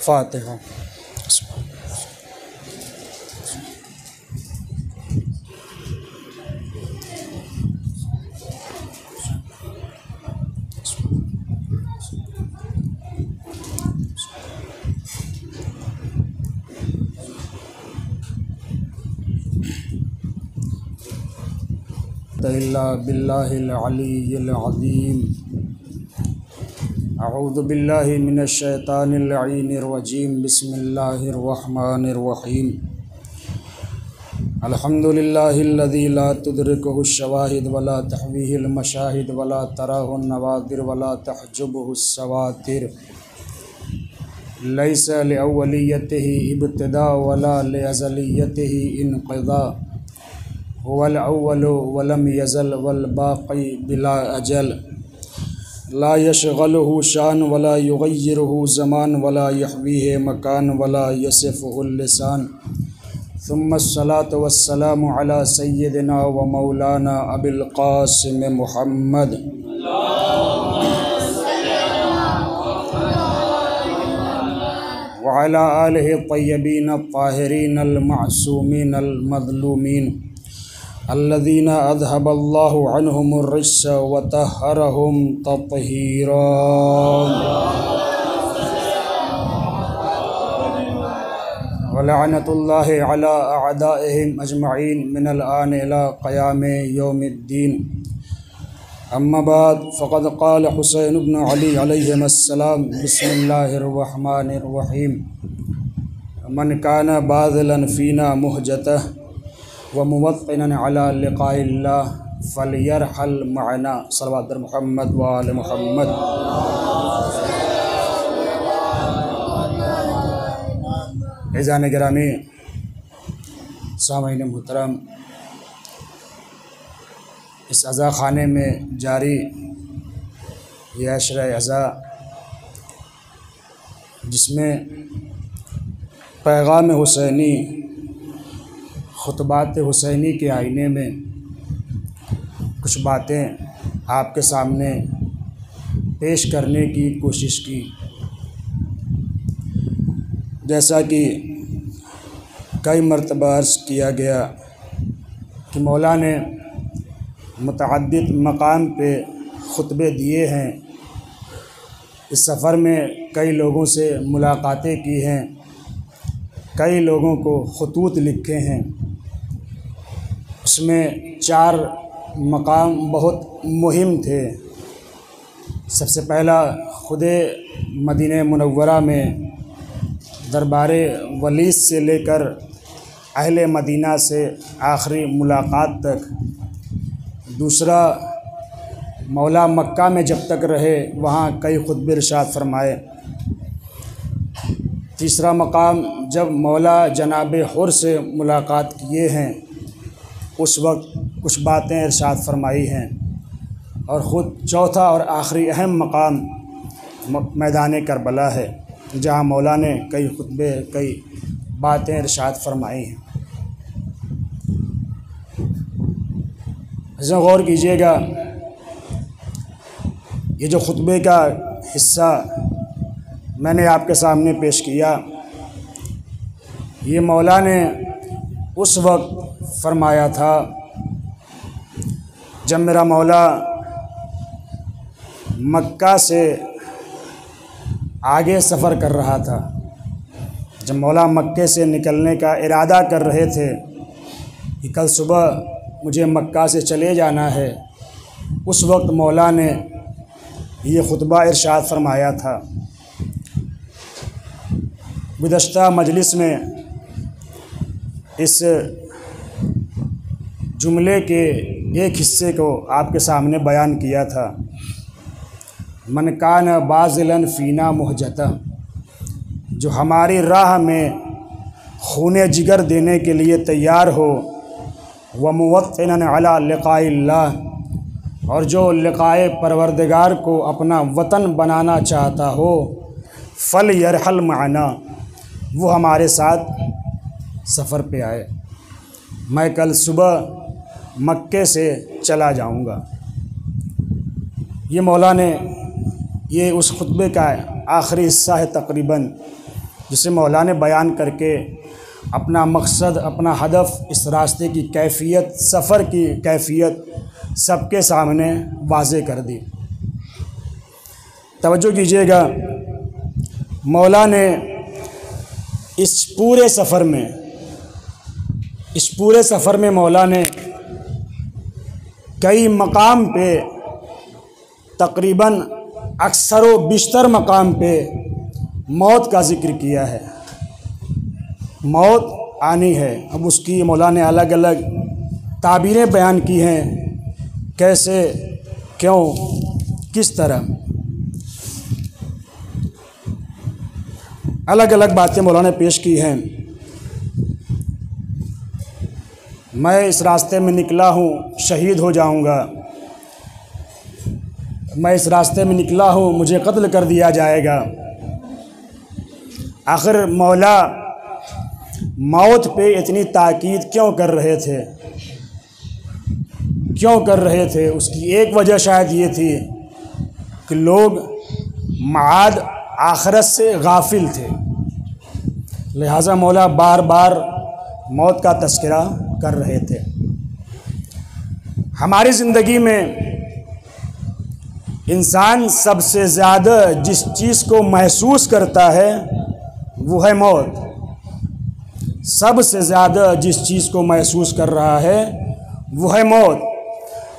फातिहा। इल्ला बिल्लाहिल अलीय्यिल अज़ीम। अऊज़ु बिल्लाहि मिनश शैतानिर लईनिर रजीम। बिस्मिल्लाहिर रहमानिर रहीम। अल्हम्दुलिल्लाहिल्लज़ी ला तुदरिकुहुश शवाहिद वला तहवीहिल मशाहिद वला तराहुन नवादिर वला तहजुबुहुस सवातिर। लैसा लिअव्वलियतिही इब्तिदा वला लिअज़लियतिही इन्क़िदा। हुवल अव्वलु वलम यज़ल वल बाक़ी बिला अजल। ला यशग़लुहु शान वला युग़य्यिरुहु ज़मान वला यहवीहि मकान वला यसिफ़ुहुल लिसान। सुम्मस्सलातु वस्सलामु अला सय्यिदिना व मौलाना अबिल क़ासिम मुहम्मद व अला आलिहि तय्यबीन अत्ताहिरीन अल मअसूमीन अल मज़लूमीन अल्लज़ीना अज़हबल्लाहु अन्हुमुर रिज्स व तह्हरहुम तत्हीरा। व लअनतुल्लाहि अला अअदाइहिम अजमईन मिनल आन इला क़याम यौमिद्दीन। अम्मा बाद फ़क़द क़ाल हुसैन इब्न अली अलैहिस्सलाम बिस्मिल्लाहिर रहमानिर रहीम। मन काना बाज़िलन फ़ीना मुहजतह व मुवत्तिनन अला लिक़ाइल्लाह फ़लयरहल मअना। सल्लल्लाहु अलैहि मुहम्मद व आले मुहम्मद। ऐज़ान गिरामी, सामईन मुहतरम, इस अज़ा ख़ाने में जारी ये अशरा अज़ा जिसमें पैगाम हुसैनी, खुतबात हुसैनी के आईने में कुछ बातें आपके सामने पेश करने की कोशिश की। जैसा कि कई मरतबा अर्ज़ किया गया कि मौला ने मुतअद्दिद मकाम पे खुतबे दिए हैं। इस सफ़र में कई लोगों से मुलाकातें की हैं, कई लोगों को ख़ुतूत लिखे हैं। उसमें 4 मकाम बहुत मुहिम थे। सबसे पहला खुदे मदीने मुनव्वरा में दरबारे वलीस से लेकर अहले मदीना से आखिरी मुलाकात तक। दूसरा, मौला मक्का में जब तक रहे वहाँ कई खुतबे इरशाद फरमाए। तीसरा मकाम, जब मौला जनाब हुर से मुलाकात किए हैं उस वक्त कुछ बातें इरशाद फरमाई हैं। और ख़ुद चौथा और आखिरी अहम मकाम मैदान करबला है, जहाँ मौला ने कई खुतबे, कई बातें इरशाद फरमाई हैं। इसमें गौर कीजिएगा, ये जो खुतबे का हिस्सा मैंने आपके सामने पेश किया, ये मौला ने उस वक्त फरमाया था जब मेरा मौला मक्का से आगे सफ़र कर रहा था। जब मौला मक्के से निकलने का इरादा कर रहे थे कि कल सुबह मुझे मक्का से चले जाना है, उस वक्त मौला ने ये खुतबा इरशाद फरमाया था। गुज़श्ता मजलिस में इस जुमले के एक हिस्से को आपके सामने बयान किया था। मन कान बाज़िलन फ़ीना मुहजता, जो हमारी राह में खूने जिगर देने के लिए तैयार हो, व मुवत्तिनन अला लिक़ाइल्लाह, और जो लिक़ाए परवरदिगार को अपना वतन बनाना चाहता हो, फल यरहल माना, वो हमारे साथ सफ़र पे आए। मैं कल सुबह मक्के से चला जाऊंगा। ये मौला ने ये उस खुतबे का आखिरी हिस्सा है तकरीबन, जिसे मौला ने बयान करके अपना मकसद, अपना हदफ, इस रास्ते की कैफियत, सफ़र की कैफियत सबके सामने वाज़े कर दी। तवज्जो कीजिएगा, मौला ने इस पूरे सफ़र में मौला ने कई मकाम पे, तकरीबन अक्सर व बिश्तर मकाम पे मौत का ज़िक्र किया है। मौत आनी है। अब उसकी मौला ने अलग अलग ताबीरें बयान की हैं, कैसे, क्यों, किस तरह, अलग अलग बातें मौला ने पेश की हैं। मैं इस रास्ते में निकला हूँ, शहीद हो जाऊँगा। मैं इस रास्ते में निकला हूँ, मुझे कत्ल कर दिया जाएगा। आखिर मौला मौत पे इतनी ताकीद क्यों कर रहे थे? क्यों कर रहे थे? उसकी एक वजह शायद ये थी कि लोग माद आखिरत से गाफिल थे, लिहाजा मौला बार बार मौत का तज़किरा कर रहे थे। हमारी ज़िंदगी में इंसान सबसे ज़्यादा जिस चीज़ को महसूस करता है वो है मौत। सबसे ज़्यादा जिस चीज़ को महसूस कर रहा है वो है मौत,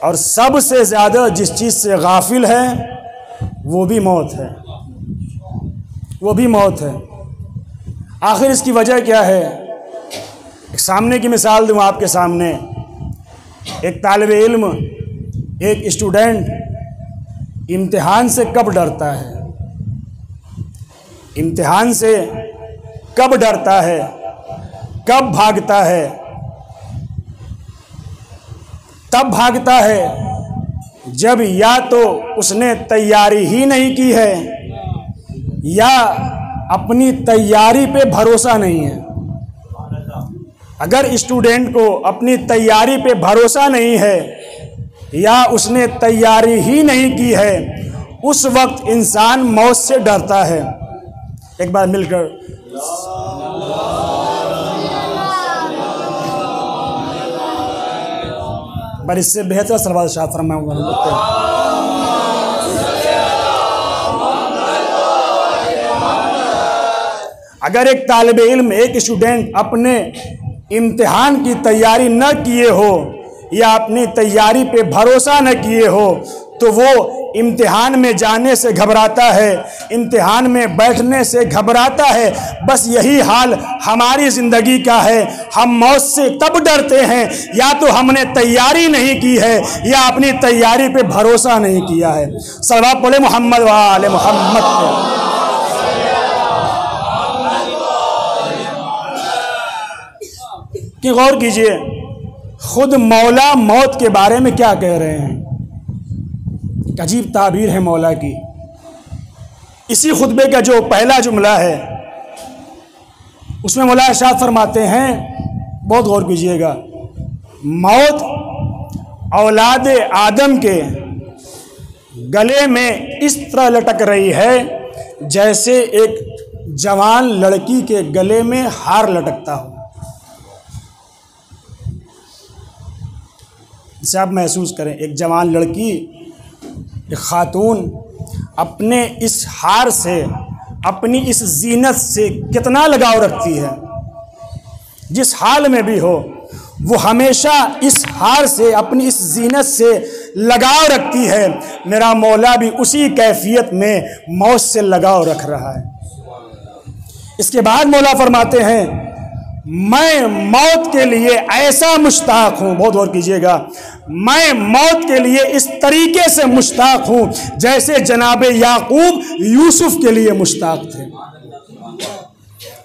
और सबसे ज़्यादा जिस चीज़ से गाफिल है वो भी मौत है, वो भी मौत है। आखिर इसकी वजह क्या है? एक सामने की मिसाल दूँ आपके सामने। एक तालिबे इल्म, एक स्टूडेंट इम्तिहान से कब डरता है? इम्तिहान से कब डरता है, कब भागता है? तब भागता है जब या तो उसने तैयारी ही नहीं की है, या अपनी तैयारी पे भरोसा नहीं है। अगर स्टूडेंट को अपनी तैयारी पे भरोसा नहीं है, या उसने तैयारी ही नहीं की है, उस वक्त इंसान मौत से डरता है। एक बार मिलकर पर इससे बेहतर सलवात शाह फरमाऊंगा। अगर एक तालिबे इल्म, एक स्टूडेंट अपने इम्तिहान की तैयारी न किए हो, या अपनी तैयारी पे भरोसा न किए हो, तो वो इम्तिहान में जाने से घबराता है, इम्तिहान में बैठने से घबराता है। बस यही हाल हमारी ज़िंदगी का है। हम मौत से तब डरते हैं या तो हमने तैयारी नहीं की है, या अपनी तैयारी पे भरोसा नहीं किया है। सल्लल्लाहु अलैहि मोहम्मद व आले मोहम्मद। कि गौर कीजिए, खुद मौला मौत के बारे में क्या कह रहे हैं। एक अजीब ताबीर है मौला की। इसी खुतबे का जो पहला जुमला है उसमें मौला इरशाद फरमाते हैं, बहुत गौर कीजिएगा, मौत औलाद आदम के गले में इस तरह लटक रही है जैसे एक जवान लड़की के गले में हार लटकता हो। इसे आप महसूस करें, एक जवान लड़की, एक खातून अपने इस हार से, अपनी इस जीनत से कितना लगाव रखती है। जिस हाल में भी हो वो हमेशा इस हार से, अपनी इस जीनत से लगाव रखती है। मेरा मौला भी उसी कैफियत में मौत से लगाव रख रहा है। इसके बाद मौला फरमाते हैं, मैं मौत के लिए ऐसा मुश्ताक हूँ, बहुत गौर कीजिएगा, मैं मौत के लिए इस तरीके से मुश्ताक हूँ जैसे जनाब याकूब यूसुफ के लिए मुश्ताक थे।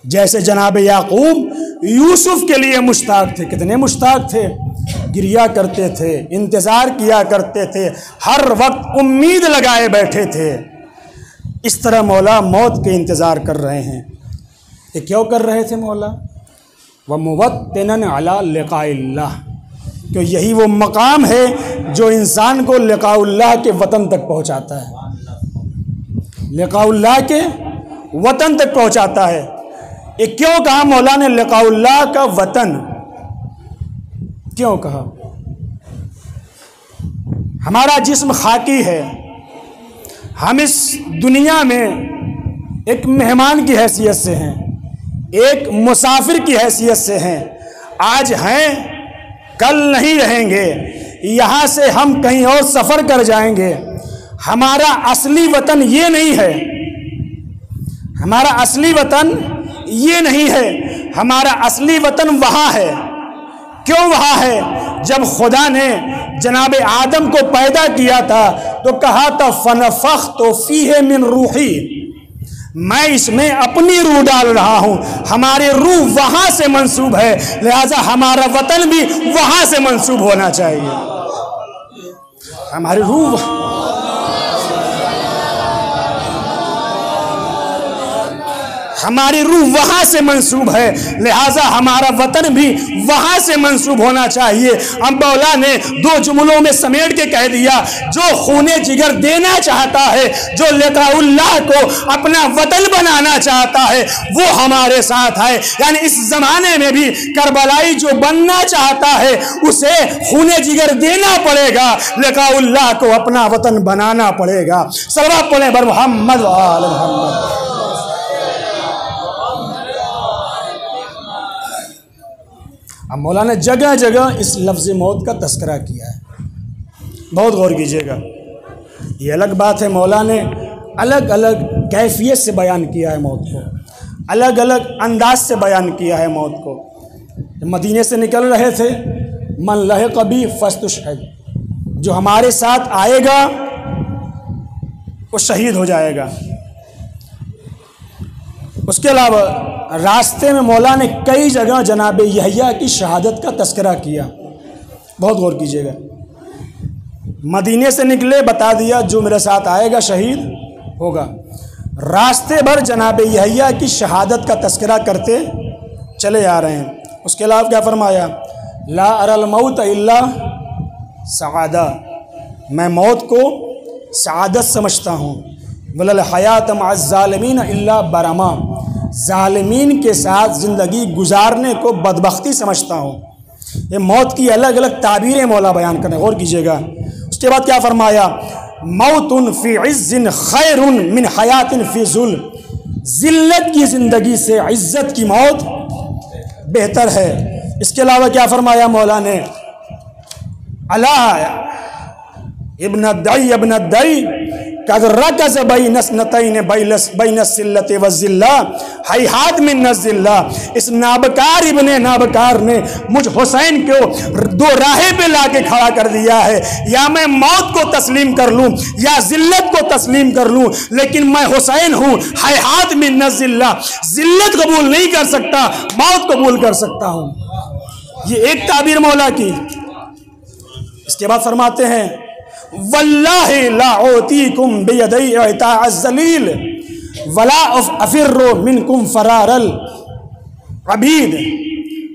जैसे जनाब याकूब यूसुफ के लिए मुश्ताक थे। कितने मुश्ताक थे, गिरिया करते थे, इंतज़ार किया करते थे, हर वक्त उम्मीद लगाए बैठे थे। इस तरह मौला मौत के इंतज़ार कर रहे हैं। ये क्यों कर रहे थे मौला? व मुवत्तिनन अला लिक़ाइल्लाह, क्यों यही वो मकाम है जो इंसान को लिक़ाउल्लाह के वतन तक पहुँचाता है, लिक़ाउल्लाह के वतन तक पहुँचाता है। ये क्यों कहा मौला ने लिक़ाउल्लाह का वतन, क्यों कहा? हमारा जिस्म खाकी है, हम इस दुनिया में एक मेहमान की हैसियत से हैं, एक मुसाफिर की हैसियत से हैं। आज हैं, कल नहीं रहेंगे, यहाँ से हम कहीं और सफ़र कर जाएंगे। हमारा असली वतन ये नहीं है, हमारा असली वतन ये नहीं है, हमारा असली वतन वहाँ है। क्यों वहाँ है? जब खुदा ने जनाब आदम को पैदा किया था तो कहा था फनफ़ख़्तु फ़ीहि मिन रूही, मैं इसमें अपनी रूह डाल रहा हूँ। हमारी रूह वहाँ से मंसूब है, लिहाजा हमारा वतन भी वहाँ से मंसूब होना चाहिए। हमारी रूह हमारी रूह वहाँ से मंसूब है, लिहाजा हमारा वतन भी वहाँ से मंसूब होना चाहिए। अब मौला ने दो जुमलों में समेट के कह दिया, जो खूने जिगर देना चाहता है, जो लिक़ाउल्लाह को अपना वतन बनाना चाहता है, वो हमारे साथ है। यानी इस ज़माने में भी करबलाई जो बनना चाहता है उसे खूने जिगर देना पड़ेगा, लिक़ाउल्लाह को अपना वतन बनाना पड़ेगा। सल्लल्लाहु अलैहि मुहम्मद व आले मुहम्मद। अब मौला ने जगह जगह इस लफ्ज़ मौत का तस्करा किया है, बहुत गौर कीजिएगा। ये अलग बात है, मौला ने अलग अलग कैफियत से बयान किया है मौत को, अलग अलग अंदाज से बयान किया है मौत को। जब मदीने से निकल रहे थे, मन लहिक़ बी फस्तुशहिद, जो हमारे साथ आएगा वो शहीद हो जाएगा। उसके अलावा रास्ते में मौला ने कई जगह जनाब यहया की शहादत का तस्करा किया, बहुत गौर कीजिएगा। मदीने से निकले, बता दिया जो मेरे साथ आएगा शहीद होगा। रास्ते भर जनाब यहया की शहादत का तस्करा करते चले आ रहे हैं। उसके अलावा क्या फरमाया? ला अरल मौत इल्ला सआदा, मैं मौत को सआदत समझता हूँ। वलल हयात मअज़ ज़ालिमीन इल्ला बरमा, ज़ालिमीन के साथ ज़िंदगी गुजारने को बदबख्ती समझता हूँ। ये मौत की अलग अलग ताबीरें मौला बयान करें, गौर कीजिएगा। उसके बाद क्या फरमाया? मौतुन फ़ी इज़्ज़िन खैरुन मिन हयातिन फ़ी ज़ुल, ज़िल्लत की ज़िंदगी से इज़्ज़त की मौत बेहतर है। इसके अलावा क्या फरमाया मौला ने? अला इब्न दई कद रकज़ बैनस्नतैन बैनस्सिल्लति वज़िल्ला हैहात मिन नज़िल्ला, इस नाबकार इब्ने नाबकार ने मुझ हुसैन को दो राहे पे ला के खड़ा कर दिया है। या मैं मौत को तस्लीम कर लूँ या ज़िल्लत को तस्लीम कर लूँ, लेकिन मैं हुसैन हूँ। हैहात मिन नज़िल्ला, ज़िल्लत कबूल नहीं कर सकता, मौत कबूल कर सकता हूँ। ये एक ताबीर मौला की। इसके बाद फरमाते हैं वल्लाहि ला औतीकुम बियदी इताअज़ ज़लील वला अफ़िर्रु मिनकुम फ़रारल अबीद,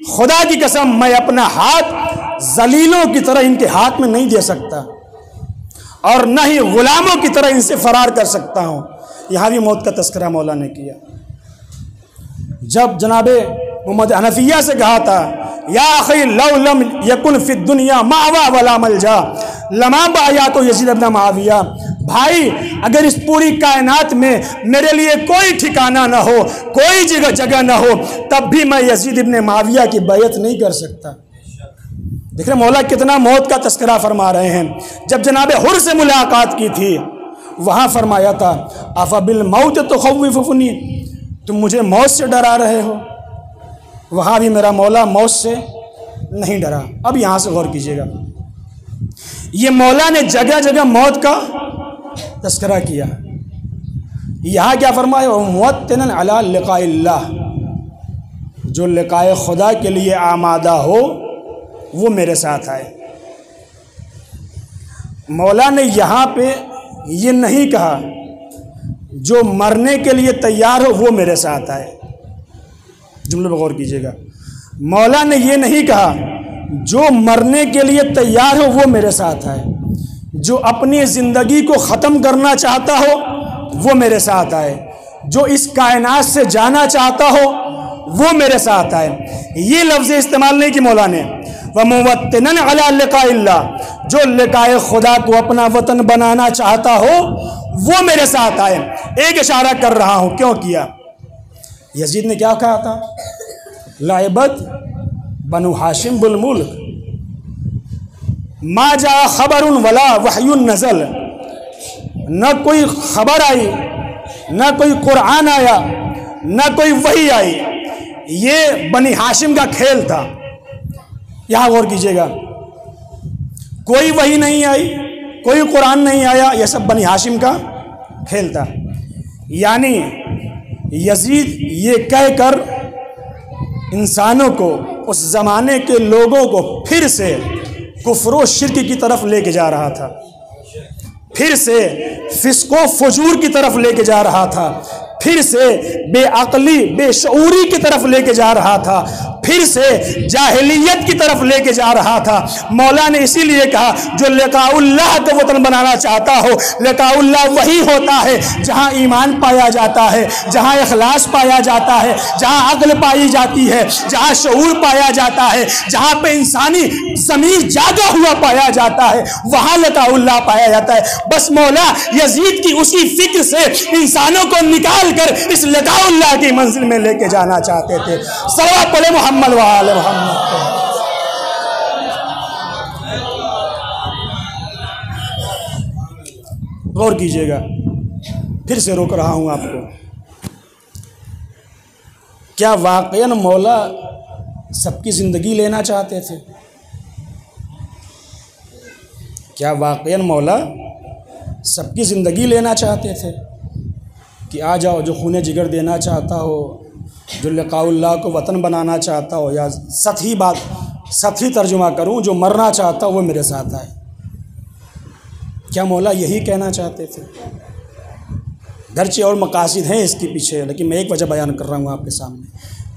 खुदा की कसम मैं अपना हाथ जलीलों की तरह इनके हाथ में नहीं दे सकता और न ही गुलामों की तरह इनसे फरार कर सकता हूँ। यहाँ भी मौत का तस्करा मौला ने किया। जब जनाबे मोहम्मद हनफिया से कहा था या अखी लौ लम यकुन फिद दुनिया मावा वला मलजा लमा बाया तो यजीद इब्न मुआविया, भाई अगर इस पूरी कायनात में मेरे लिए कोई ठिकाना ना हो, कोई जगह ना हो, तब भी मैं यजीद इब्न मुआविया की बैत नहीं कर सकता। देख रहे मौला कितना मौत का तस्करा फरमा रहे हैं। जब जनाबे हुर से मुलाकात की थी, वहाँ फरमाया था अफ़बिल मौत तुख़व्विफ़ुनी, तुम मुझे मौत से डरा रहे हो। वहाँ भी मेरा मौला मौत से नहीं डरा। अब यहाँ से गौर कीजिएगा, ये मौला ने जगह जगह मौत का तस्करा किया। यहाँ क्या फरमाया? मुवत्तिनन अला लिक़ाइल्लाह, जो लिकाए खुदा के लिए आमादा हो वो मेरे साथ आए। मौला ने यहाँ पे ये नहीं कहा जो मरने के लिए तैयार हो वो मेरे साथ आए। जुमले पर गौर कीजिएगा। मौला ने ये नहीं कहा जो मरने के लिए तैयार हो वो मेरे साथ आए। जो अपनी ज़िंदगी को ख़त्म करना चाहता हो वो मेरे साथ आए। जो इस कायनात से जाना चाहता हो वो मेरे साथ आए। ये लफ्ज़ इस्तेमाल नहीं कि मौला ने व मुवत्तिनन अला लिकाइल्लाह, जो लिकाए खुदा को अपना वतन बनाना चाहता हो वो मेरे साथ आए। एक इशारा कर रहा हूँ, क्यों किया? यजीद ने क्या कहा था? लाइबत बनु हाशिम बुल मुल्क मा जा खबरुन वला वहयुन नज़ल, न कोई खबर आई, न कोई कुरान आया, न कोई वही आई। ये बनी हाशिम का खेल था। यहाँ गौर कीजिएगा, कोई वही नहीं आई, कोई कुरान नहीं आया, यह सब बनी हाशिम का खेल था। यानी यजीद ये कहकर इंसानों को, उस ज़माने के लोगों को फिर से कुफ्र शिर्क की तरफ लेके जा रहा था, फिर से फिस्को फजूर की तरफ लेके जा रहा था, फिर से बेअक्ली बेशऊरी की तरफ लेके जा रहा था, फिर से जाहिलियत की तरफ लेके जा रहा था। मौला ने इसीलिए कहा जो लिकाउल्लाह का वतन बनाना चाहता हो, लिकाउल्लाह वही होता है जहाँ ईमान पाया जाता है, जहाँ इखलास पाया जाता है, जहाँ अक्ल पाई जाती है, जहाँ शऊर पाया जाता है, जहाँ पे इंसानी ज़मीर जागा हुआ पाया जाता है, वहाँ लिकाउल्लाह पाया जाता है। बस मौला यजीद की उसी फिक्र से इंसानों को निकाल कर इस लिकाउल्लाह की मंजिल में लेके जाना चाहते थे। सल्लल्लाहु अलैहि मोहम्मद वाले मोहम्मद। गौर कीजिएगा, फिर से रोक रहा हूं आपको। क्या वाकईन मौला सबकी जिंदगी लेना चाहते थे? क्या वाकईन मौला सबकी जिंदगी लेना चाहते थे कि आ जाओ जो खूने जिगर देना चाहता हो, जो लिकाउल्लाह को वतन बनाना चाहता हो, या सही तर्जुमा करूं, जो मरना चाहता हो वो मेरे साथ आए? क्या मौला यही कहना चाहते थे? गरचे और मकासिद हैं इसके पीछे, लेकिन मैं एक वजह बयान कर रहा हूं आपके सामने।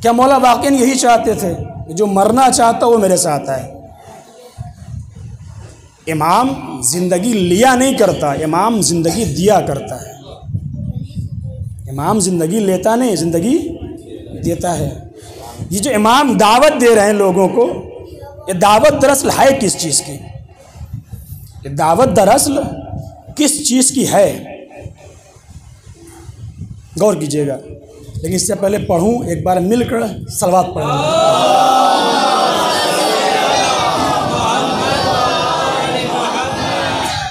क्या मौला वाकई यही चाहते थे कि जो मरना चाहता हो वो मेरे साथ आए? इमाम ज़िंदगी लिया नहीं करता, इमाम ज़िंदगी दिया करता है। इमाम ज़िंदगी लेता नहीं, ज़िंदगी देता है। ये जो इमाम दावत दे रहे हैं लोगों को, ये दावत दरअसल है किस चीज़ की? ये दावत दरअसल किस चीज़ की है? गौर कीजिएगा। लेकिन इससे पहले पढ़ूं, एक बार मिलकर सलवात पढ़ूं।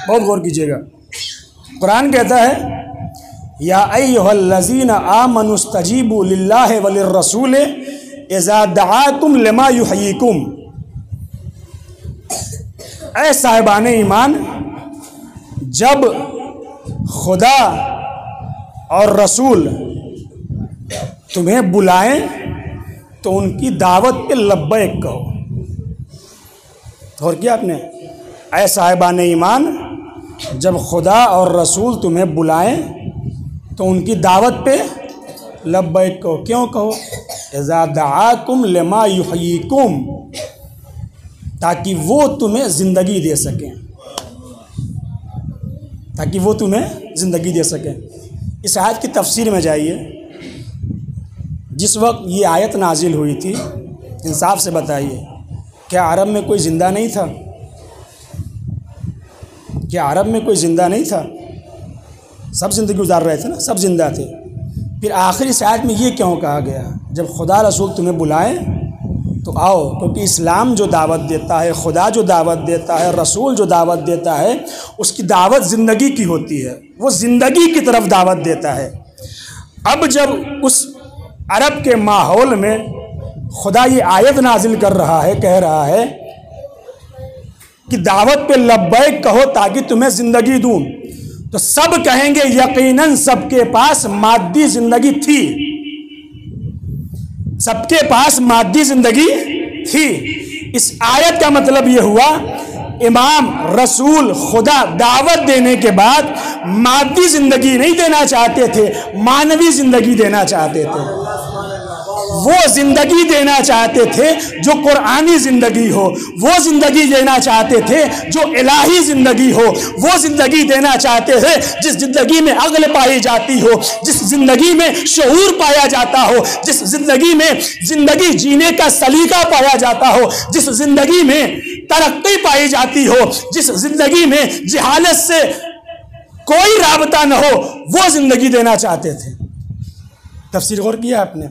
बहुत गौर कीजिएगा। कुरान कहता है या अय्युहल्लज़ीना आमनुस्तजीबू लिल्लाहि वलिर्रसूल इज़ा दआकुम लिमा युहयीकुम। ऐ साहिबान ईमान, जब खुदा और रसूल तुम्हें बुलाएं तो उनकी दावत पे लब्बैक कहो। और क्या आपने? ऐ साहिबान ईमान, जब खुदा और रसूल तुम्हें बुलाएं तो उनकी दावत पे लब्बैक कहो। क्यों कहो? इज़ा दआकुम लिमा युहयीकुम, ताकि वो तुम्हें ज़िंदगी दे सकें, ताकि वो तुम्हें ज़िंदगी दे सकें। इस आयत की तफसीर में जाइए। जिस वक्त ये आयत नाजिल हुई थी, इंसाफ से बताइए, क्या अरब में कोई ज़िंदा नहीं था? क्या अरब में कोई ज़िंदा नहीं था? सब ज़िंदगी गुजार रहे थे ना, सब ज़िंदा थे। फिर आखिरी आयत में ये क्यों कहा गया जब खुदा रसूल तुम्हें बुलाएं तो आओ? क्योंकि इस्लाम जो दावत देता है, खुदा जो दावत देता है, रसूल जो दावत देता है, उसकी दावत ज़िंदगी की होती है। वो ज़िंदगी की तरफ दावत देता है। अब जब उस अरब के माहौल में खुदा ये आयत नाजिल कर रहा है, कह रहा है कि दावत पे लब्बैक कहो ताकि तुम्हें ज़िंदगी दूँ, तो सब कहेंगे यकीनन सबके पास मादी ज़िंदगी थी, सबके पास मादी ज़िंदगी थी। इस आयत का मतलब ये हुआ, इमाम, रसूल, खुदा दावत देने के बाद मादी ज़िंदगी नहीं देना चाहते थे, मानवी ज़िंदगी देना चाहते थे। वो ज़िंदगी देना चाहते थे जो कुरानी ज़िंदगी हो, वो ज़िंदगी देना चाहते थे जो इलाही ज़िंदगी हो, वो ज़िंदगी देना चाहते थे जिस ज़िंदगी में अक्ल पाई जाती हो, जिस ज़िंदगी में शऊर पाया जाता हो, जिस ज़िंदगी में ज़िंदगी जीने का सलीका पाया जाता हो, जिस ज़िंदगी में तरक्की पाई जाती हो, जिस ज़िंदगी में जहालत से कोई राबता न हो, वो ज़िंदगी देना चाहते थे। तफसीर गौर किया आपने?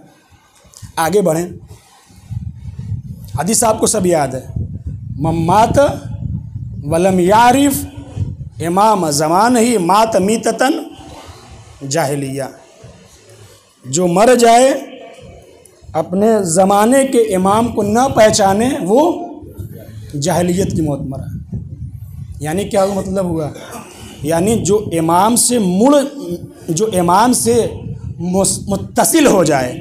आगे बढ़ें। हदीस आपको सब याद है, मम्मात वलम यारिफ इमाम ज़मान ही मात मीततन जाहिलिया। जो मर जाए अपने ज़माने के इमाम को न पहचाने वो जाहिलियत की मौत मरा। यानी क्या मतलब हुआ? यानी जो इमाम से मुत्तसिल हो जाए,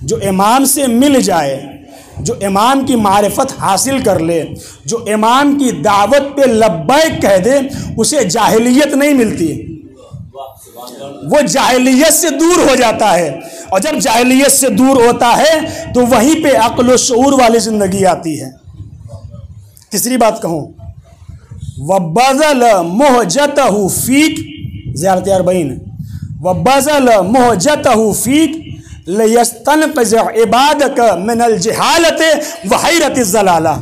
जो इमाम से मिल जाए, जो इमाम की मारिफत हासिल कर ले, जो इमाम की दावत पे लब्बैक कह दे, उसे जाहिलियत नहीं मिलती, वो जाहिलियत से दूर हो जाता है। और जब जाहिलियत से दूर होता है तो वहीं पे अक्ल व शऊर वाली ज़िंदगी आती है। तीसरी बात कहूँ, वबज़ल मुहजतहु फीक, ज़ियारत अरबईन, वबज़ल मुहजतहु फीक लयस्तनक़िज़ इबादक मिनल जहालत व हैरत ज़लाला।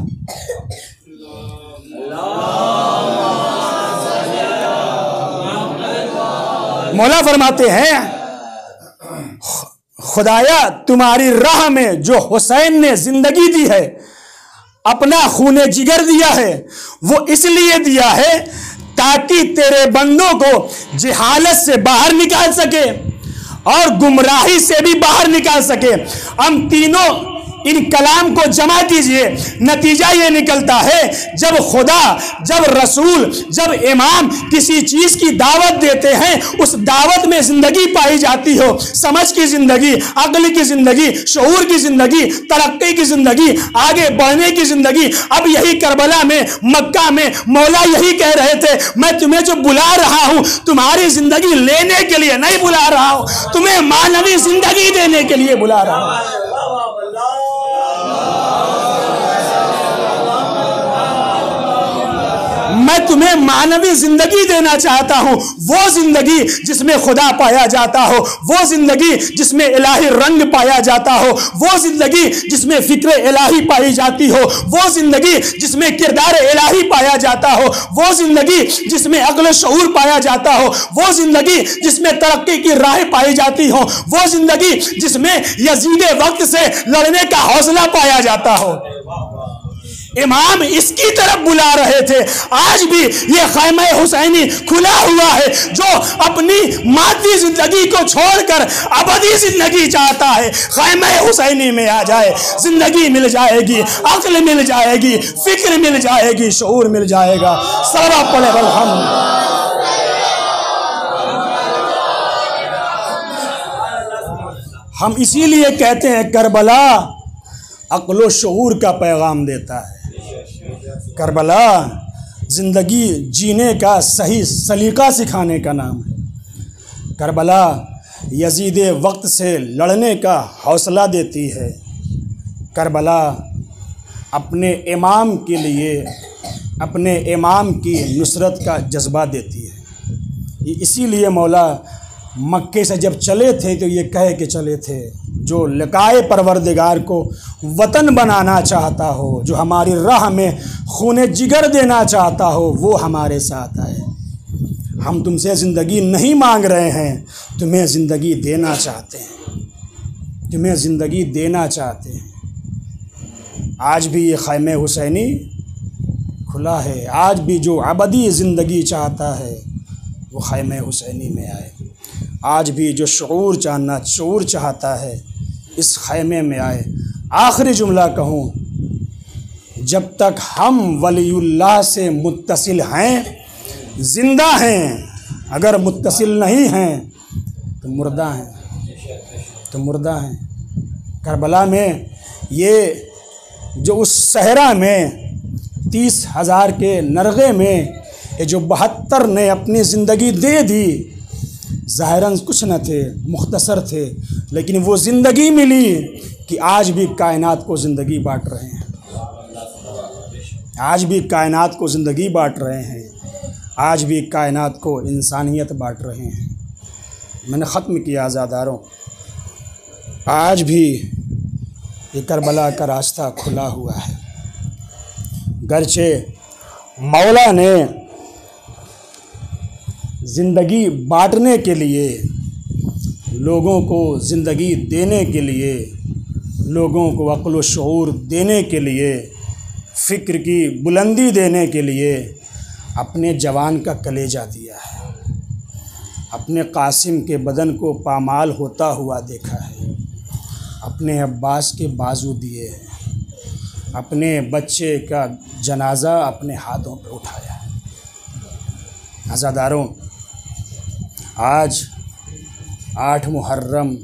मौला फरमाते हैं, खुदाया तुम्हारी राह में जो हुसैन ने जिंदगी दी है, अपना खूने जिगर दिया है, वो इसलिए दिया है ताकि तेरे बंदों को जहालत से बाहर निकाल सके और गुमराही से भी बाहर निकाल सके। हम तीनों इन कलाम को जमा कीजिए, नतीजा ये निकलता है, जब खुदा, जब रसूल, जब इमाम किसी चीज की दावत देते हैं, उस दावत में जिंदगी पाई जाती हो, समझ की जिंदगी, अक्ल की जिंदगी, शऊर की जिंदगी, तरक्की की जिंदगी, आगे बढ़ने की जिंदगी। अब यही करबला में, मक्का में मौला यही कह रहे थे, मैं तुम्हें जो बुला रहा हूं तुम्हारी जिंदगी लेने के लिए नहीं बुला रहा हूं, तुम्हें मानवी जिंदगी देने के लिए बुला रहा हूं। मैं तुम्हें मानवी जिंदगी देना चाहता हूं, वो जिंदगी जिसमें खुदा पाया जाता हो, वो जिंदगी जिसमें इलाही रंग पाया जाता हो, वो जिंदगी जिसमें फिक्र इलाही पाई जाती हो, वो जिंदगी जिसमें किरदार इलाही पाया जाता हो, वो जिंदगी जिसमें अक्ल शऊर पाया जाता हो, वो जिंदगी जिसमें तरक्की की राह पाई जाती हो, वो जिंदगी जिसमें यजीद वक्त से लड़ने का हौसला पाया जाता हो। इमाम इसकी तरफ बुला रहे थे। आज भी ये खैमा हुसैनी खुला हुआ है, जो अपनी मादी जिंदगी को छोड़कर अबदी जिंदगी चाहता है, खैमा हुसैनी में आ जाए, जिंदगी मिल जाएगी, अक्ल मिल जाएगी, फिक्र मिल जाएगी, शऊर मिल जाएगा। सलावत पढ़े अल्हम्दुलिल्लाह। हम इसीलिए कहते हैं करबला अक्ल शऊर का पैगाम देता है। करबला ज़िंदगी जीने का सही सलीका सिखाने का नाम है। करबला यजीद वक्त से लड़ने का हौसला देती है। करबला अपने इमाम के लिए, अपने इमाम की नुसरत का जज्बा देती है। इसीलिए मौला मक्के से जब चले थे तो ये कह के चले थे, जो लिकाए परवरदिगार को वतन बनाना चाहता हो, जो हमारी राह में खूने जिगर देना चाहता हो, वो हमारे साथ आए। हम तुमसे ज़िंदगी नहीं मांग रहे हैं, तुम्हें ज़िंदगी देना चाहते हैं, तुम्हें ज़िंदगी देना चाहते हैं। आज भी ये खैमे हुसैनी खुला है। आज भी जो अबदी ज़िंदगी चाहता है वो खैमे हुसैनी में आए। आज भी जो शऊर चाहता है इस खैमे में आए। आखिरी जुमला कहूँ, जब तक हम वलीउल्लाह से मुत्तसिल हैं, ज़िंदा हैं, अगर मुत्तसिल नहीं हैं तो मुर्दा हैं, करबला में ये जो उस सहरा में 30,000 के नरगे में ये जो 72 ने अपनी ज़िंदगी दे दी, ज़ाहिरन कुछ न थे, मुख्तसर थे, लेकिन वो ज़िंदगी मिली कि आज भी कायनात को ज़िंदगी बांट रहे हैं, आज भी कायनात को ज़िंदगी बांट रहे हैं, आज भी कायनात को इंसानियत बांट रहे हैं। मैंने ख़त्म किया आज़ादारों, आज भी ये करबला का रास्ता खुला हुआ है। गर्चे मौला ने ज़िंदगी बांटने के लिए, लोगों को ज़िंदगी देने के लिए, लोगों को अक़्ल व शऊर देने के लिए, फ़िक्र की बुलंदी देने के लिए अपने जवान का कलेजा दिया है, अपने कासिम के बदन को पामाल होता हुआ देखा है, अपने अब्बास के बाजू दिए हैं, अपने बच्चे का जनाजा अपने हाथों पर उठाया है। आज़ादारों, आज 8 मुहर्रम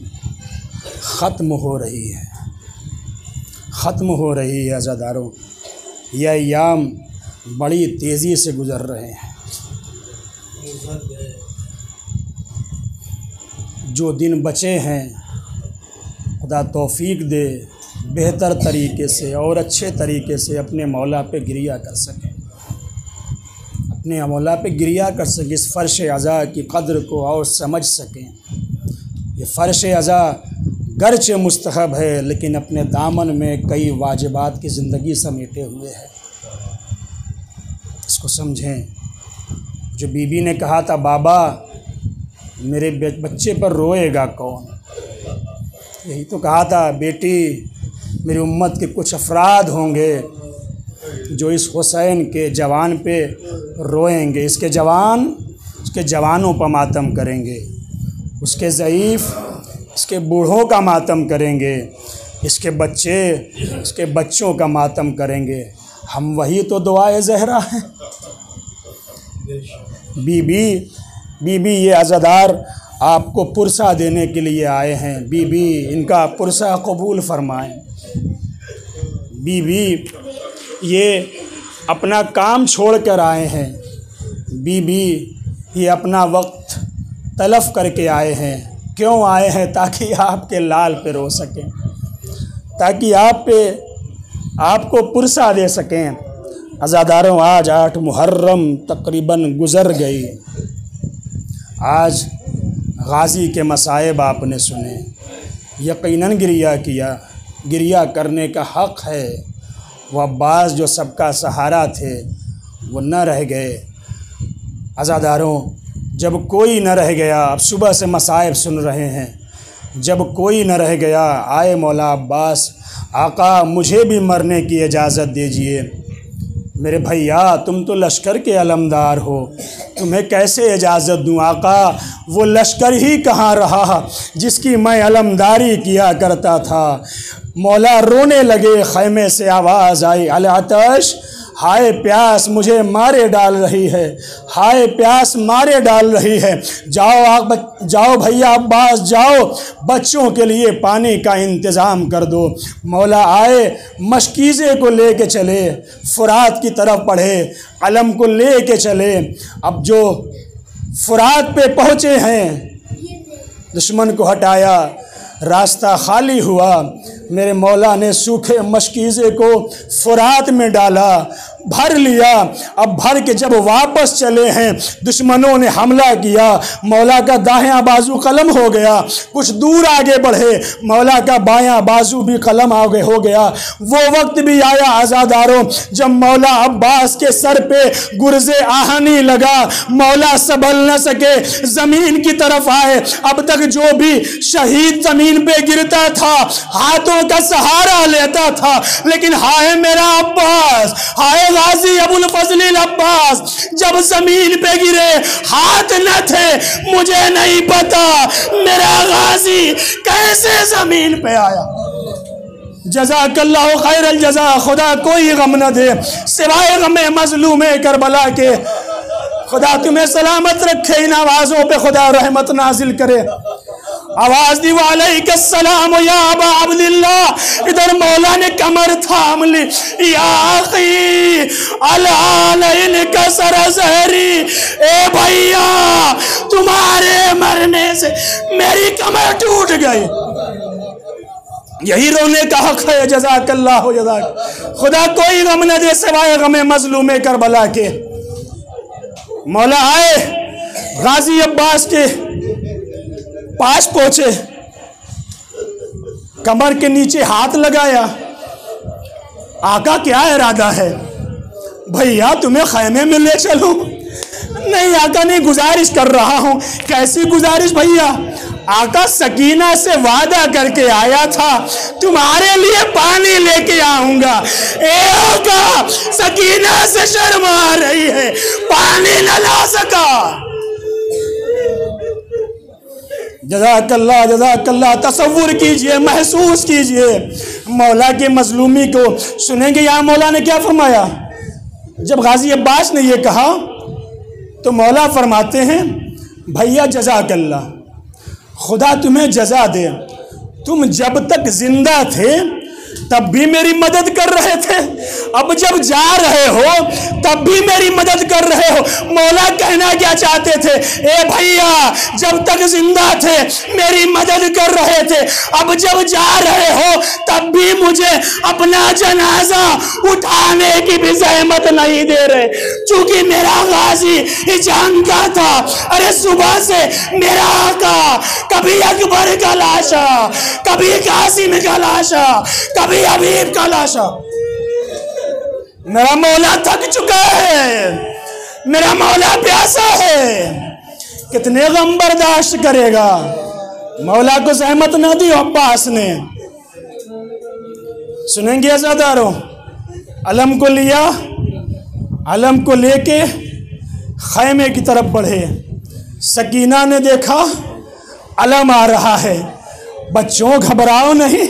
ख़त्म हो रही है, ख़त्म हो रही है। आज़ादारों, यह अय्याम बड़ी तेज़ी से गुज़र रहे हैं। जो दिन बचे हैं खुदा तौफ़ीक दे बेहतर तरीके से और अच्छे तरीके से अपने मौला पे गिरिया कर सकें, अपने मौला पे गिरिया कर सकें, इस फ़र्श अज़ा की क़द्र को और समझ सकें। ये फ़र्श अज़ा गर्चे मुस्तहब है, लेकिन अपने दामन में कई वाजिबात की ज़िंदगी समेटे हुए है। इसको समझें। जो बीबी ने कहा था, बाबा मेरे बच्चे पर रोएगा कौन, यही तो कहा था, बेटी मेरी उम्मत के कुछ अफराद होंगे जो इस हुसैन के जवान पे रोएंगे, इसके जवानों पर मातम करेंगे, उसके ज़ईफ़, इसके बूढ़ों का मातम करेंगे, इसके बच्चों का मातम करेंगे। हम वही तो दुआए ज़हरा हैं। बीबी ये अज़ादार आपको पुरसा देने के लिए आए हैं। बीबी इनका पुरसा कबूल फरमाएं। बीबी ये अपना काम छोड़ कर आए हैं। बीबी ये अपना वक्त तलफ़ करके आए हैं। क्यों आए हैं? ताकि आपके लाल पे रो सकें, ताकि आपको पुरसा दे सकें। अज़ादारों, आज 8 मुहर्रम तकरीबन गुज़र गई। आज गाज़ी के मसाइब आपने सुने, यकीनन गिरिया करने का हक़ है। वह अब्बास जो सबका सहारा थे वो न रह गए। अज़ादारों, जब कोई न रह गया, अब सुबह से मसाइब सुन रहे हैं, जब कोई न रह गया, आए मौला अब्बास, आका मुझे भी मरने की इजाज़त दीजिए। मेरे भैया, तुम तो लश्कर के अलमदार हो, तुम्हें कैसे इजाज़त दूँ आका? वो लश्कर ही कहाँ रहा जिसकी मैं अलमदारी किया करता था। मौला रोने लगे, खैमे से आवाज़ आई, अल आतश, हाय प्यास मुझे मारे डाल रही है, हाय प्यास मारे डाल रही है। जाओ भैया अब्बास, जाओ बच्चों के लिए पानी का इंतज़ाम कर दो। मौला आए, मशकीज़े को ले के चले, फ़ुरात की तरफ बढ़े, अलम को ले के चले। अब जो फ़ुरात पे पहुँचे हैं, दुश्मन को हटाया, रास्ता खाली हुआ। मेरे मौला ने सूखे मशकीज़े को फ़ुरात में डाला, भर लिया। अब भर के जब वापस चले हैं, दुश्मनों ने हमला किया, मौला का दाहिना बाजू कलम हो गया। कुछ दूर आगे बढ़े, मौला का बायां बाजू भी कलम आगे हो गया। वो वक्त भी आया आज़ादारों, जब मौला अब्बास के सर पे गुर्ज़े आहनी लगा, मौला संभल न सके, ज़मीन की तरफ आए। अब तक जो भी शहीद ज़मीन पे गिरता था, हाथों का सहारा लेता था, लेकिन हाय मेरा अब्बास, हाय गाजी अबुल फजल अब्बास, जब जमीन पे गिरे हाथ न थे। मुझे नहीं पता मेरा गाजी कैसे जमीन पे आया। जज़ाकल्लाहु खैरल जज़ा। खुदा कोई गम न दे सिवाय गमे मजलूम करबला के। खुदा तुम्हें सलामत रखे, इन आवाज़ों पे खुदा रहमत नाजिल करे। आवाज दी वालेकुम या अबा अब्दुल्लाह। इधर मौला ने कमर थाम ली। या अखी अला कसर ज़हरी, ए भैया तुम्हारे मरने से मेरी कमर टूट गई। यही रोने का हक है। जज़ाकल्लाह जज़ाक। खुदा कोई गम न दे सिवाय गम मजलूम करबला के। मौला आए, गाजी अब्बास के पास पहुंचे, कमर के नीचे हाथ लगाया। आका क्या इरादा है? भैया तुम्हें खैमे में ले चलूं? नहीं आका, नहीं, गुजारिश कर रहा हूं। कैसी गुजारिश भैया? आका सकीना से वादा करके आया था तुम्हारे लिए पानी लेके आऊंगा। ए आका, सकीना से शर्म आ रही है, पानी न ला सका। जज़ाकल्लाह जज़ाकल्लाह। तसव्वुर कीजिए, महसूस कीजिए मौला के मजलूमी को। सुनेंगे यहाँ मौला ने क्या फरमाया? जब गाजी अब्बास ने ये कहा तो मौला फरमाते हैं, भैया जज़ाकल्लाह, खुदा तुम्हें जज़ा दे। तुम जब तक जिंदा थे तब भी मेरी मदद कर रहे थे, अब जब जा रहे हो तब भी मेरी मदद कर रहे हो। मौला कहना क्या चाहते थे? ए भैया जब तक जिंदा थे मेरी मदद कर रहे थे, अब जब जा रहे हो तब भी मुझे अपना जनाजा उठाने की भी ज़हमत नहीं दे रहे। चूंकि मेरा गाजी ये जानता था, अरे सुबह से मेरा आका कभी अकबर का लाशा, कभी कासिम का लाशा, कभी हबीब का लाशा। मेरा मौला थक चुका है, मेरा मौला प्यासा है, कितने गम बर्दाश्त करेगा। मौला को सहमत न दी अब्बास ने। सुनेंगे अज़ादारों, अलम को लिया, अलम को लेके खैमे की तरफ बढ़े। सकीना ने देखा अलम आ रहा है। बच्चों घबराओ नहीं,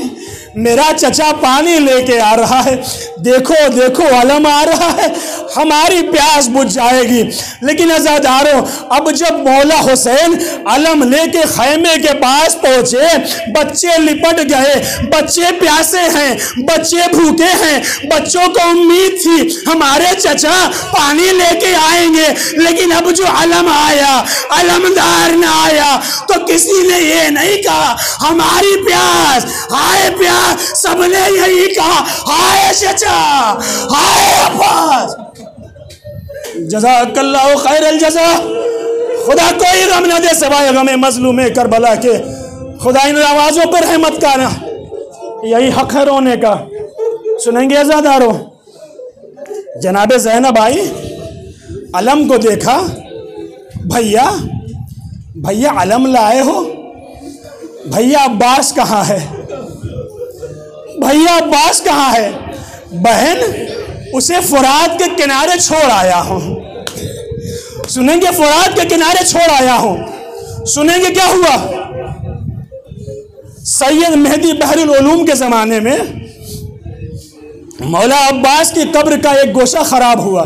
मेरा चचा पानी लेके आ रहा है। देखो देखो अलम आ रहा है, हमारी प्यास बुझ जाएगी। लेकिन अज़ादारों, अब जब मौला हुसैन अलम लेके खैमे के पास पहुंचे, बच्चे लिपट गए, बच्चे प्यासे हैं, बच्चे भूखे हैं। बच्चों को उम्मीद थी हमारे चचा पानी लेके आएंगे, लेकिन अब जो अलम आया, अलमदार न आया तो किसी ने ये नहीं कहा हमारी प्यास, हाय प्यास। सबने यही कहा हाय चचा, हाय अब्बास। जज़ाकल्लाहु खैरल जज़ा। खुदा कोई गम न दे सिवाय गम मजलूम करबला के। खुदा इन आवाज़ों पर रहमत करना, यही हक है रोने का। सुनेंगे अज़ादारों, जनाब ज़ैनब आई, अलम को देखा। भैया भैया अलम लाए हो? भैया अब्बास कहाँ है? भैया अब्बास कहाँ है? बहन उसे फुरात के किनारे छोड़ आया हूँ। सुनेंगे, फुरात के किनारे छोड़ आया हूँ। सुनेंगे क्या हुआ? सैयद मेहदी बहरुल उलूम के ज़माने में मौला अब्बास की कब्र का एक गोशा ख़राब हुआ।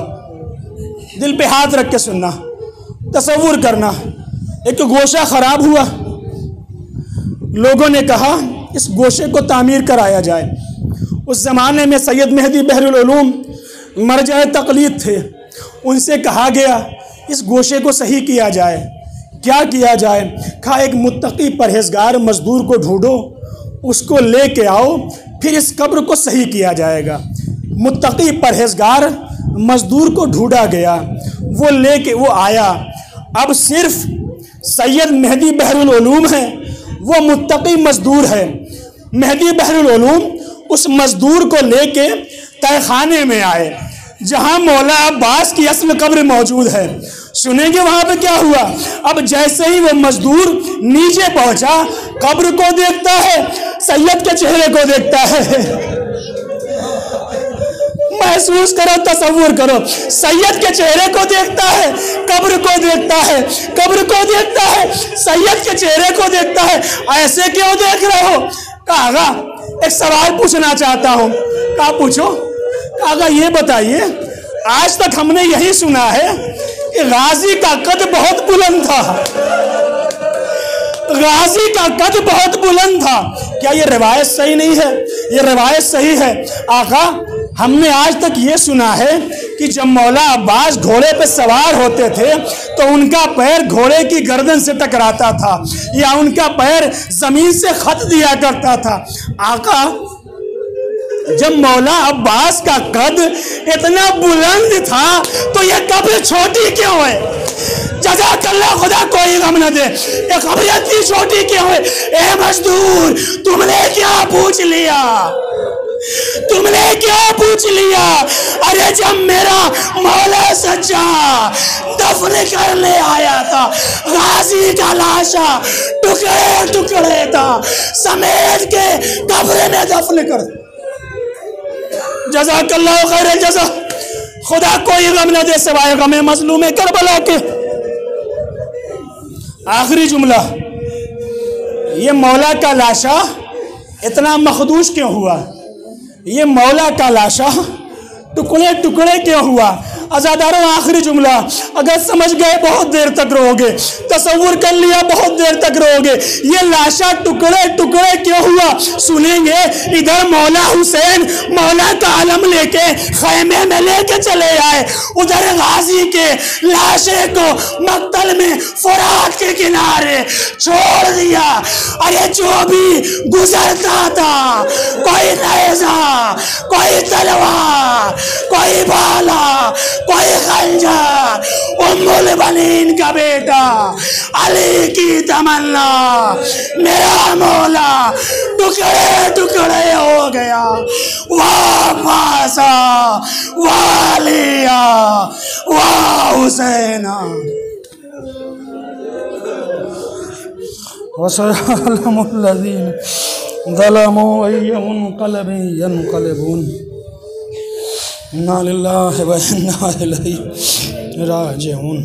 दिल पे हाथ रख के सुनना, तसव्वुर करना। एक गोशा ख़राब हुआ, लोगों ने कहा इस गोशे को तामीर कराया जाए। उस ज़माने में सैयद मेहदी बहरुल उलूम मरजाए तक़लीद थे, उनसे कहा गया इस गोशे को सही किया जाए। क्या किया जाए? कहा एक मुत्तकी परहेजगार मजदूर को ढूंढो, उसको ले के आओ, फिर इस कब्र को सही किया जाएगा। मुत्तकी परहेजगार मजदूर को ढूंढा गया, वो ले के वो आया। अब सिर्फ सैयद मेहदी बहरुल उलूम है, वो मुत्तकी मजदूर है। मेहदी बहरुल उलूम उस मजदूर को लेके तहखाने में आए जहां मौला अब्बास की असल कब्र मौजूद है। सुनेंगे वहां पे क्या हुआ। अब जैसे ही वो मजदूर नीचे पहुंचा, कब्र को देखता है, सैयद के चेहरे को देखता है। महसूस करो, तसव्वुर करो, सैयद के चेहरे को देखता है, कब्र को देखता है, कब्र को देखता है, सैयद के चेहरे को देखता है। ऐसे क्यों देख रहे हो? कहा एक सवाल पूछना चाहता हूं। कहा पूछो। कहा ये बताइए, आज तक हमने यही सुना है कि गाजी का कद बहुत बुलंद था, गाजी का कद बहुत बुलंद था। क्या ये रिवायत सही नहीं है? ये रिवायत सही है। आका, हमने आज तक ये सुना है कि जब मौला अब्बास घोड़े पे सवार होते थे तो उनका पैर घोड़े की गर्दन से टकराता था या उनका पैर जमीन से खत दिया करता था। आका, जब मौला अब्बास का कद इतना बुलंद था तो ये कब्र छोटी क्यों है? जज़ाकल्लाह, खुदा कोई गम न दे, ये कब्र इतनी छोटी क्यों है? ए मजदूर, तुमने क्या पूछ लिया? तुमने क्या पूछ लिया? अरे जब मेरा मौला सच्चा दफन करने आया था, गाजी का लाशा टुकड़े टुकड़े था, समेट के कब्र में दफन कर। जज़ाकल्लाह खैर जज़ा, खुदा कोई गम न दे सिवाय गम मजलूम करबला के। आखिरी जुमला, ये मौला का लाशा इतना मखदूश क्यों हुआ? ये मौला का लाशा टुकड़े टुकड़े क्यों हुआ? आज़ादारों, आखिरी जुमला, अगर समझ गए बहुत देर तक रहोगे, तसव्वुर कर लिया बहुत देर तक रहोगे। ये लाशा टुकड़े टुकड़े क्यों हुआ सुनेंगे। इधर मौला हुसैन मौला का आलम लेके खैमे में लेके चले आए, उधर गाजी के लाशे को मक्तल में फुरात के किनारे छोड़ दिया। अरे जो भी गुजरता था, कोई नेज़ा, कोई तलवार, कोई भाला, कोई खंजर, उम्मुल बनीन का बेटा, अली की तमन्ना, मेरा मौला टुकड़े टुकड़े हो गया। वाह फासा, वाह अलिया, वाह हुसैना। वसयअलमुल्लज़ीन ज़लमू अय्युनक़लबिन यनक़लिबून। इन्ना लिल्लाहि व इन्ना इलैहि राजिऊन।